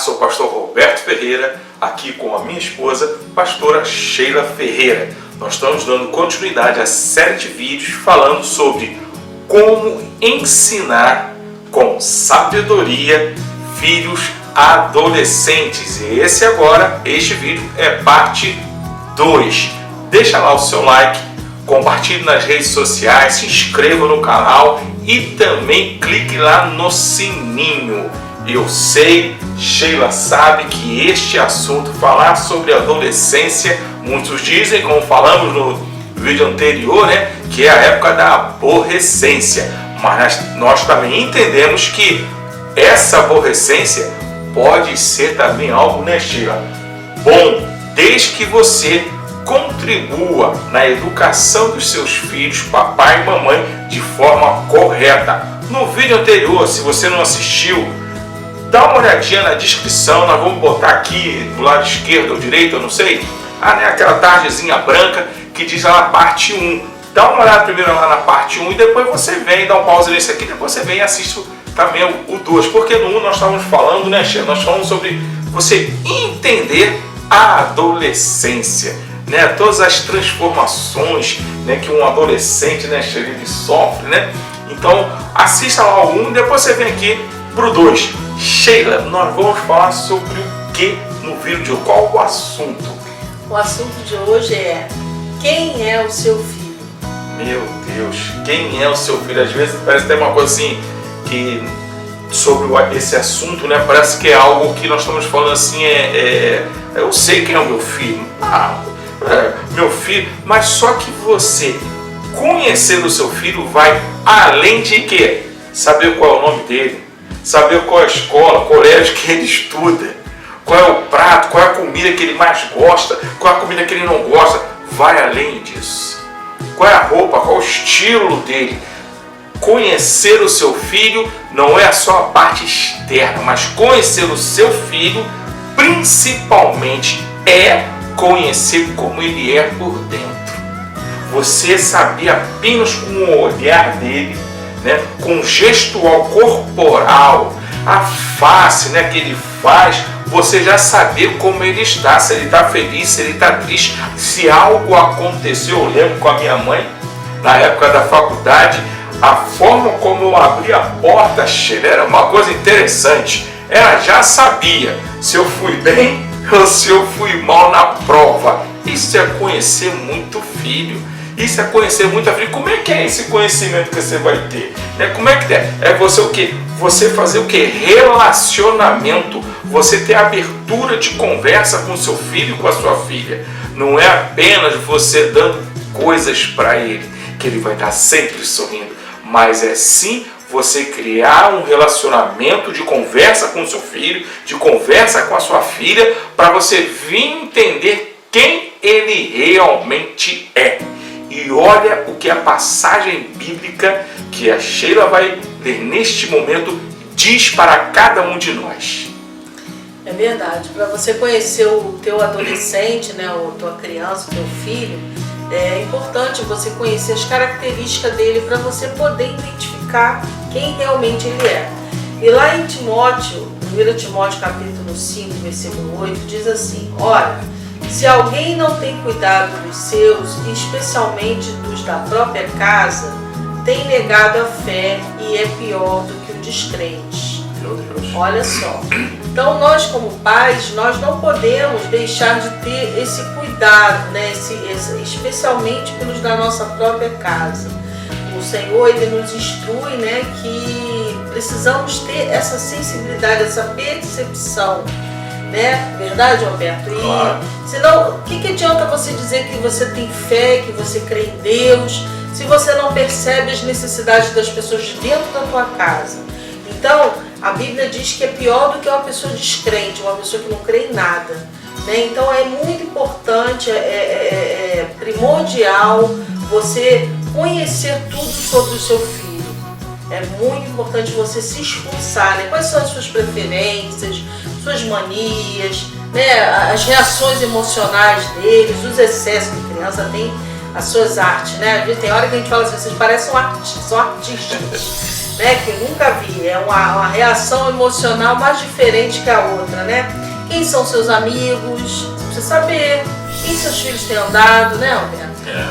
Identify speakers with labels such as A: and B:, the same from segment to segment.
A: sou o pastor Roberto Ferreira, aqui com a minha esposa, pastora Sheila Ferreira. Nós estamos dando continuidade à série de vídeos falando sobre como ensinar com sabedoria filhos adolescentes. E este vídeo é parte 2. Deixa lá o seu like, compartilhe nas redes sociais, se inscreva no canal e também clique lá no sininho. Eu sei, Sheila sabe que este assunto, falar sobre adolescência, muitos dizem, como falamos no vídeo anterior, né, que é a época da aborrecência. Mas nós também entendemos que essa aborrecência pode ser também algo, né, Sheila, bom, desde que você contribua na educação dos seus filhos, papai e mamãe, de forma correta. No vídeo anterior, se você não assistiu, dá uma olhadinha na descrição, nós vamos botar aqui do lado esquerdo ou direito, eu não sei, né, aquela tardezinha branca que diz lá na parte 1. Dá uma olhada primeiro lá na parte 1 e depois você vem, dá um pause nesse aqui, depois você vem e assiste também o 2. Porque no 1 nós estávamos falando, né, Sheila? Nós falamos sobre você entender a adolescência, né? Todas as transformações, né, que um adolescente, né, Sheila, ele sofre, né? Então assista lá o 1 e depois você vem aqui pro 2. Sheila, nós vamos falar sobre o que no vídeo de hoje? Qual o assunto?
B: O assunto de hoje é: quem é o seu filho?
A: Meu Deus, quem é o seu filho? Às vezes parece que tem uma coisa assim, que sobre esse assunto, né, parece que é algo que nós estamos falando assim, eu sei quem é o meu filho. Meu filho, mas só que você conhecer o seu filho vai além de quê? Saber qual é o nome dele, saber qual é a escola, colégio que ele estuda, qual é o prato, qual é a comida que ele mais gosta, qual é a comida que ele não gosta. Vai além disso. Qual é a roupa, qual é o estilo dele. Conhecer o seu filho não é só a parte externa, mas conhecer o seu filho principalmente é conhecer como ele é por dentro. Você saber apenas com o olhar dele, né, com o gestual corporal, a face, né, que ele faz, você já saber como ele está, se ele está feliz, se ele está triste, se algo aconteceu. Eu lembro com a minha mãe, na época da faculdade, a forma como eu abri a porta, era uma coisa interessante. Ela já sabia se eu fui bem ou se eu fui mal na prova. Isso é conhecer muito filho. Isso é conhecer muito a filho. Como é que é esse conhecimento que você vai ter? Como é que é? É você o quê? Você fazer o quê? Relacionamento. Você ter abertura de conversa com seu filho e com a sua filha. Não é apenas você dando coisas para ele, que ele vai estar sempre sorrindo. Mas é sim você criar um relacionamento de conversa com o seu filho, de conversa com a sua filha, para você vir entender quem ele realmente é. E olha o que a passagem bíblica que a Sheila vai ler neste momento diz para cada um de nós.
B: É verdade. Para você conhecer o teu adolescente, né, ou tua criança, o teu filho, é importante você conhecer as características dele para você poder identificar quem realmente ele é. E lá em Timóteo, 1 Timóteo capítulo 5, versículo 8, diz assim: ora, se alguém não tem cuidado dos seus, especialmente dos da própria casa, tem negado a fé e é pior do que o descrente.
A: Meu Deus.
B: Olha só. Então nós como pais, nós não podemos deixar de ter esse cuidado, né? Especialmente pelos da nossa própria casa. O Senhor, ele nos instrui, né, que precisamos ter essa sensibilidade, essa percepção, né? Verdade, Roberto? E
A: claro.
B: Senão, o que adianta você dizer que você tem fé, que você crê em Deus, se você não percebe as necessidades das pessoas de dentro da tua casa? Então, a Bíblia diz que é pior do que uma pessoa descrente, uma pessoa que não crê em nada, né? Então é muito importante, é primordial você conhecer tudo sobre o seu filho. É muito importante você se esforçar, né? Quais são as suas preferências, suas manias, né? As reações emocionais deles, os excessos que a criança tem. as suas artes, né? Tem hora que a gente fala assim, vocês parecem são artistas, né? Que eu nunca vi, é uma reação emocional mais diferente que a outra, né? Quem são seus amigos, você precisa saber, quem seus filhos têm andado, né, Alberto?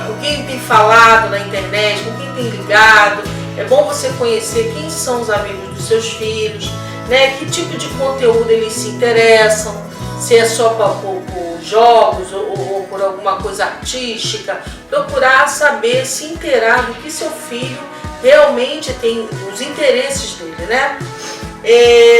B: Com quem tem falado na internet, com quem tem ligado. É bom você conhecer quem são os amigos dos seus filhos, né? Que tipo de conteúdo eles se interessam, se é só por jogos ou por alguma coisa artística. Procurar saber, se inteirar do que seu filho realmente tem, os interesses dele, né?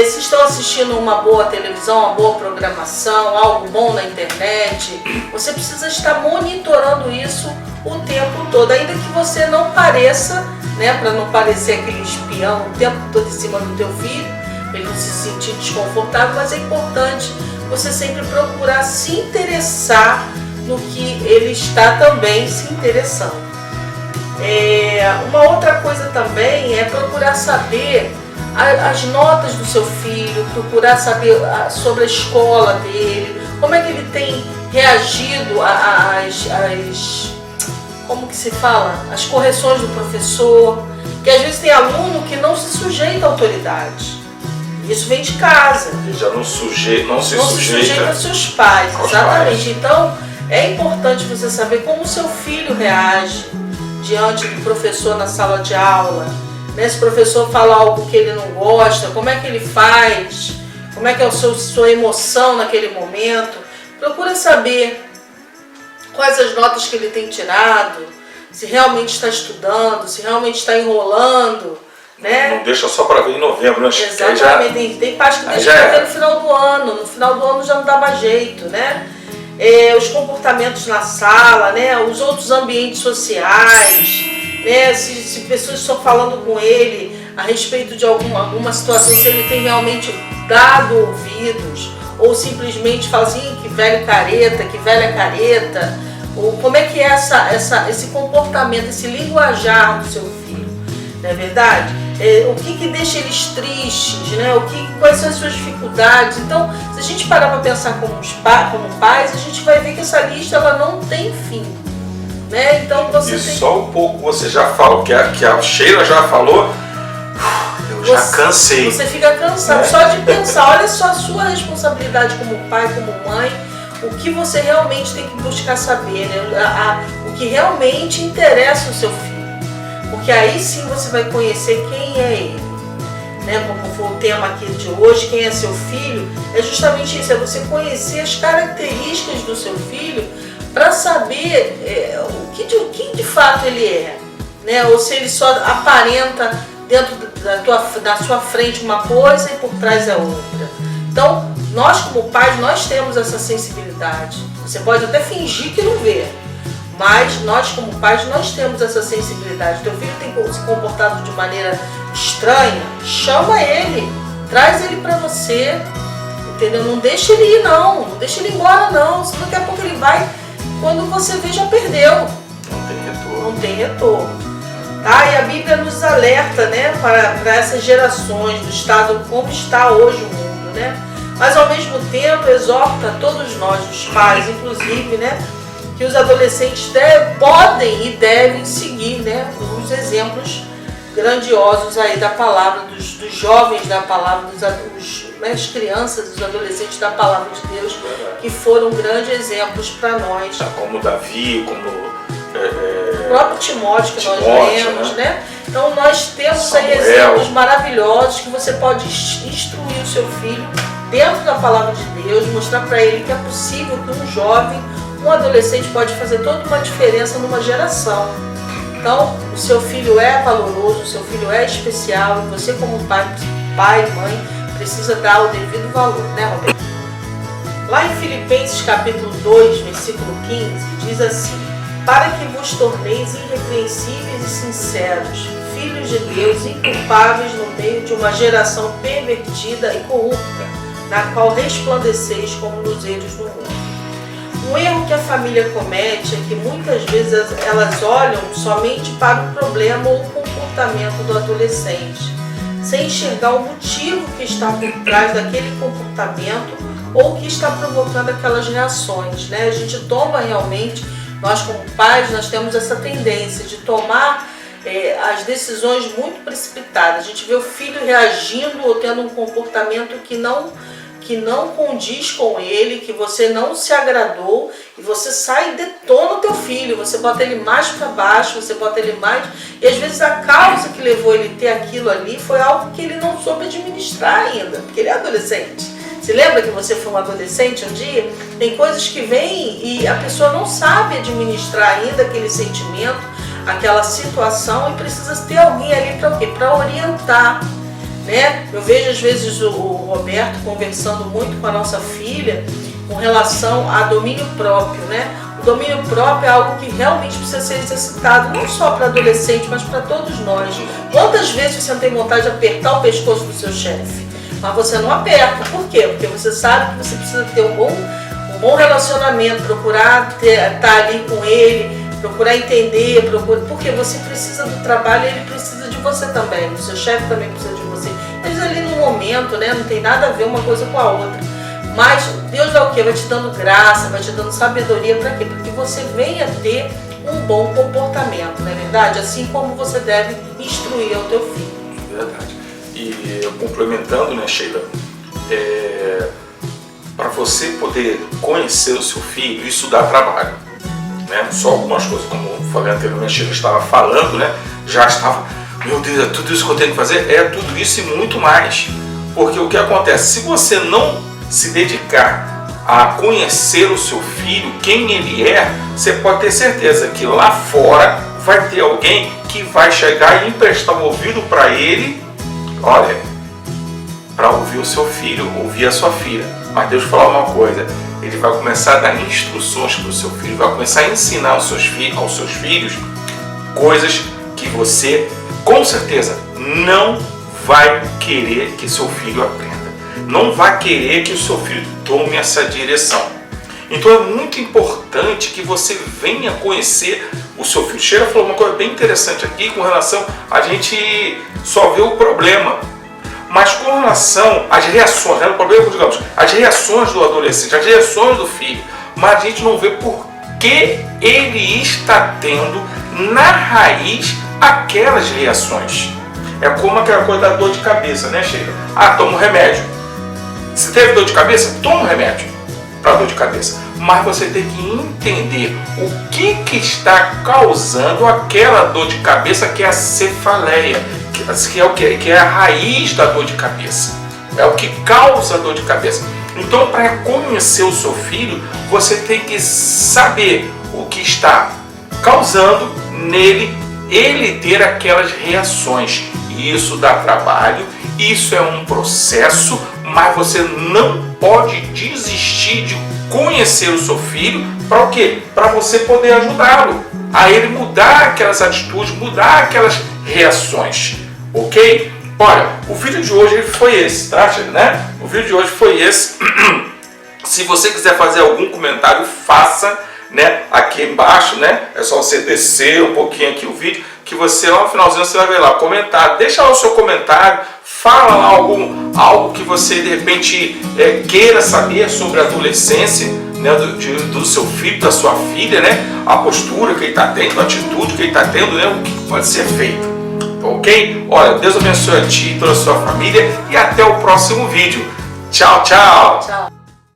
B: Se estão assistindo uma boa televisão, uma boa programação, algo bom na internet, você precisa estar monitorando isso o tempo todo, ainda que você não pareça, né, para não parecer aquele espião o tempo todo em cima do teu filho, para ele não se sentir desconfortável, mas é importante você sempre procurar se interessar no que ele está também se interessando. Uma outra coisa também é procurar saber as notas do seu filho, procurar saber sobre a escola dele, como é que ele tem reagido como que se fala? As correções do professor, que às vezes tem aluno que não se sujeita à autoridade. Isso vem de casa.
A: Ele já não se sujeita
B: aos seus pais, exatamente. Então, é importante você saber como o seu filho reage diante do professor na sala de aula. Se o professor fala algo que ele não gosta, como é que ele faz? Como é que é a sua emoção naquele momento? Procura saber quais as notas que ele tem tirado, se realmente está estudando, se realmente está enrolando, né?
A: Não deixa só para ver em novembro, né?
B: Exatamente, tem parte que deixa para ver no final do ano. No final do ano já não dá mais jeito, né? Os comportamentos na sala, né? Os outros ambientes sociais, né? Se pessoas estão falando com ele a respeito de alguma situação, se ele tem realmente dado ouvidos, ou simplesmente fala assim, que velho careta, que velha careta, ou como é que é esse comportamento, esse linguajar do seu filho, não é verdade? O que deixa eles tristes, né? Quais são as suas dificuldades? Então, se a gente parar para pensar como pais, a gente vai ver que essa lista ela não tem fim, né? Então
A: só um pouco você já fala, que a Sheila já falou, eu já cansei.
B: Você fica cansado só de pensar. Olha só a sua responsabilidade como pai, como mãe, o que você realmente tem que buscar saber, né? O que realmente interessa o seu filho. Porque aí sim você vai conhecer quem é ele, né? Como foi o tema aqui de hoje, quem é seu filho, é justamente isso, é você conhecer as características do seu filho para saber o que de fato ele é, né? Ou se ele só aparenta dentro da sua frente uma coisa e por trás é outra. Então, nós como pais, nós temos essa sensibilidade. Você pode até fingir que não vê, mas nós como pais, nós temos essa sensibilidade. Teu filho tem se comportado de maneira estranha, chama ele, traz ele para você, entendeu? Não deixa ele ir não deixa ele ir embora não, senão daqui a pouco ele vai, quando você vê já perdeu. Não tem retorno. Tá? E a Bíblia nos alerta, né, para essas gerações, do estado como está hoje o mundo, né? Mas ao mesmo tempo exorta todos nós, os pais, inclusive, né, que os adolescentes podem e devem seguir, né, os exemplos grandiosos aí da palavra, dos jovens da palavra, as crianças, os adolescentes da palavra de Deus, que foram grandes exemplos para nós.
A: Como Davi, como
B: o próprio Timóteo que nós lemos, né? Então nós temos aí exemplos maravilhosos que você pode instruir o seu filho dentro da palavra de Deus, mostrar para ele que é possível que um jovem, um adolescente pode fazer toda uma diferença numa geração. Então, o seu filho é valoroso, o seu filho é especial e você como pai e mãe precisa dar o devido valor, né, Roberto? Lá em Filipenses capítulo 2, versículo 15, diz assim: para que vos torneis irrepreensíveis e sinceros, filhos de Deus, inculpáveis no meio de uma geração pervertida e corrupta, na qual resplandeceis como luzeiros no mundo. Um erro que a família comete é que muitas vezes elas olham somente para o problema ou o comportamento do adolescente, sem enxergar o motivo que está por trás daquele comportamento ou que está provocando aquelas reações, né? A gente toma realmente Nós como pais, nós temos essa tendência de tomar as decisões muito precipitadas. A gente vê o filho reagindo ou tendo um comportamento que não condiz com ele, que você não se agradou, e você sai e detona o teu filho, você bota ele mais para baixo, você bota ele mais... E às vezes a causa que levou ele a ter aquilo ali foi algo que ele não soube administrar ainda, porque ele é adolescente. Você lembra que você foi um adolescente um dia? Tem coisas que vêm e a pessoa não sabe administrar ainda aquele sentimento, aquela situação, e precisa ter alguém ali para o quê? Para orientar. Né? Eu vejo às vezes o Roberto conversando muito com a nossa filha com relação a domínio próprio, né? O domínio próprio é algo que realmente precisa ser exercitado, não só para adolescente, mas para todos nós. Quantas vezes você não tem vontade de apertar o pescoço do seu chefe, mas você não aperta? Por quê? Porque você sabe que você precisa ter um bom relacionamento, procurar estar ali com ele, procurar entender, porque você precisa do trabalho e ele precisa de você também, o seu chefe também precisa de você. Às vezes ali no momento, né, não tem nada a ver uma coisa com a outra, mas Deus vai o quê? Vai te dando graça, vai te dando sabedoria, para quê? Para que você venha ter um bom comportamento, não é verdade? Assim como você deve instruir ao teu filho.
A: Verdade. E complementando, né, Sheila, para você poder conhecer o seu filho, isso dá trabalho. Né? Só algumas coisas, como eu falei anteriormente, Sheila estava falando, né? Já estava, meu Deus, é tudo isso que eu tenho que fazer? É tudo isso e muito mais. Porque o que acontece? Se você não se dedicar a conhecer o seu filho, quem ele é, você pode ter certeza que lá fora vai ter alguém que vai chegar e emprestar um ouvido para ele, olha, para ouvir o seu filho, ouvir a sua filha. Mas Deus fala uma coisa, ele vai começar a dar instruções para o seu filho, vai começar a ensinar aos seus filhos coisas que você, com certeza, não vai querer que seu filho aprenda. Não vai querer que o seu filho tome essa direção. Então é muito importante que você venha conhecer o seu filho. Sheila falou uma coisa bem interessante aqui com relação a gente só ver o problema. Mas com relação às reações, né? O problema, digamos, as reações do adolescente, as reações do filho, mas a gente não vê por que ele está tendo na raiz aquelas reações. É como aquela coisa da dor de cabeça, né, Sheila? Ah, toma um remédio. Se teve dor de cabeça, toma um remédio para dor de cabeça. Mas você tem que entender o que está causando aquela dor de cabeça, que é a cefaleia, que é o quê? Que é a raiz da dor de cabeça. É o que causa a dor de cabeça. Então, para conhecer o seu filho, você tem que saber o que está causando nele ele ter aquelas reações. E isso dá trabalho, isso é um processo, mas você não pode desistir de conhecer o seu filho. Para o quê? Para você poder ajudá-lo a ele mudar aquelas atitudes, mudar aquelas reações. Ok? Olha, o vídeo de hoje foi esse, tá, né? O vídeo de hoje foi esse. Se você quiser fazer algum comentário, faça, né? Aqui embaixo, né? É só você descer um pouquinho aqui o vídeo, que você lá no finalzinho você vai ver lá, comentar. Deixa lá o seu comentário, fala lá algo que você de repente queira saber sobre a adolescência, né? Do seu filho, da sua filha, né? A postura que ele está tendo, a atitude que ele está tendo, né? O que pode ser feito. Ok? Olha, Deus abençoe a ti e toda a sua família e até o próximo vídeo. Tchau, tchau!
B: Tchau.